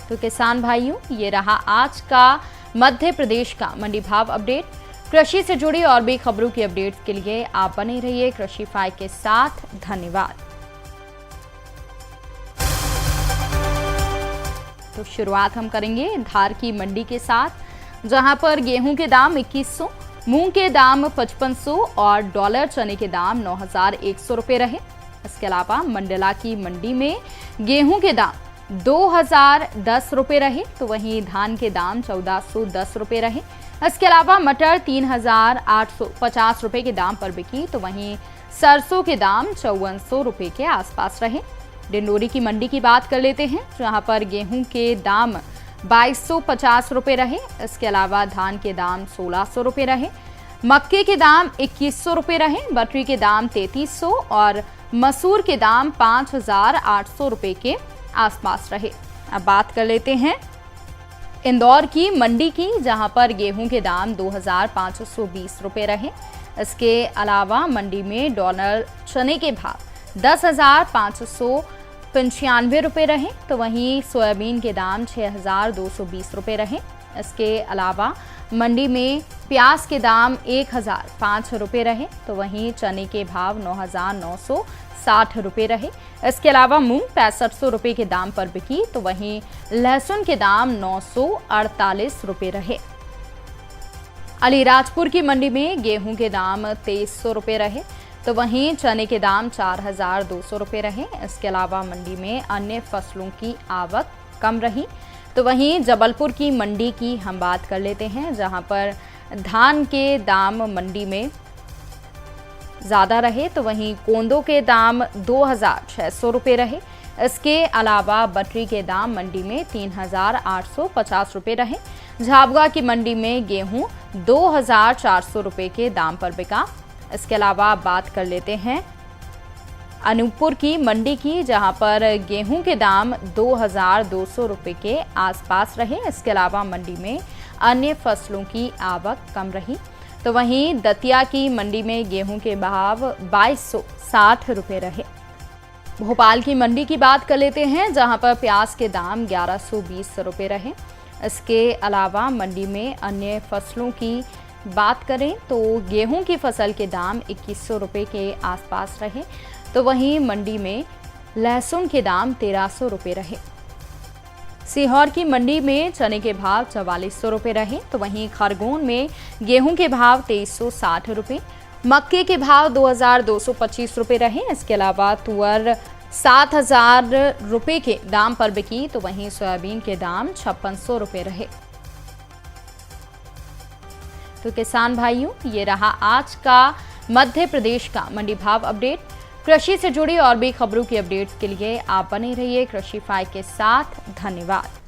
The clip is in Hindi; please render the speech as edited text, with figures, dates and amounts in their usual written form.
तो किसान भाइयों, ये रहा आज का मध्य प्रदेश का मंडी भाव अपडेट। कृषि से जुड़ी और भी खबरों की अपडेट्स के लिए आप बने रहिए कृषि फाई के साथ। धन्यवाद। तो शुरुआत हम करेंगे धार की मंडी के साथ, जहां पर गेहूं के दाम 2100, मूंग के दाम 5500 और डॉलर चने के दाम 9100 रुपए रहे। इसके अलावा मंडला की मंडी में गेहूं के दाम 2010 रुपए रहे, तो वहीं धान के दाम 1410 रुपए रहे। इसके अलावा मटर 3850 रुपए के दाम पर बिकी, तो वहीं सरसों के दाम 5400 रुपए के आसपास रहे। डिंडोरी की मंडी की बात कर लेते हैं, जहां पर गेहूं के दाम 2250 रुपए रहे। इसके अलावा धान के दाम 1600 रुपए रहे। मक्के के दाम 2100 रुपए रहे। बटरी के दाम 3300 और मसूर के दाम 5800 रुपए के आसपास रहे। अब बात कर लेते हैं इंदौर की मंडी की, जहां पर गेहूं के दाम 2520 रुपए रहे। इसके अलावा मंडी में डॉलर चने के भाव 10,595 रुपए रहे, तो वहीं सोयाबीन के दाम 6,220 रुपए रहे। इसके अलावा मंडी में प्याज के दाम 1,005 रुपए रहे, तो वहीं चने के भाव 9,960 रुपए रहे। इसके अलावा मूंग 6500 रुपए के दाम पर बिकी, तो वहीं लहसुन के दाम 948 रुपए रहे। अलीराजपुर की मंडी में गेहूं के दाम 2300 रुपए रहे, तो वहीं चने के दाम 4200 रुपए रहे। इसके अलावा मंडी में अन्य फसलों की आवक कम रही। तो वहीं जबलपुर की मंडी की हम बात कर लेते हैं, जहां पर धान के दाम मंडी में ज़्यादा रहे, तो वहीं कोंदो के दाम 2600 रुपए रहे। इसके अलावा बटरी के दाम मंडी में 3850 रुपए रहे। झाबुआ की मंडी में गेहूं 2400 रुपए के दाम पर बिका। इसके अलावा बात कर लेते हैं अनूपपुर की मंडी की, जहां पर गेहूं के दाम 2200 रुपए के आसपास रहे। इसके अलावा मंडी में अन्य फसलों की आवक कम रही। तो वहीं दतिया की मंडी में गेहूं के भाव 2260 रुपए रहे। भोपाल की मंडी की बात कर लेते हैं, जहां पर प्याज के दाम 1120 रुपए रहे। इसके अलावा मंडी में अन्य फसलों की बात करें तो गेहूं की फसल के दाम 2100 रुपए के आसपास रहे, तो वहीं मंडी में लहसुन के दाम 1300 रुपए रहे। सीहोर की मंडी में चने के भाव 4400 रुपए रहे, तो वहीं खरगोन में गेहूं के भाव 2360 रुपए, मक्के के भाव 2225 रुपए रहे। इसके अलावा तुअर 7000 रुपए के दाम पर बिकी, तो वहीं सोयाबीन के दाम 5600 रुपए रहे। तो किसान भाइयों, ये रहा आज का मध्य प्रदेश का मंडी भाव अपडेट। कृषि से जुड़ी और भी खबरों की अपडेट्स के लिए आप बने रहिए कृषि फाई के साथ। धन्यवाद।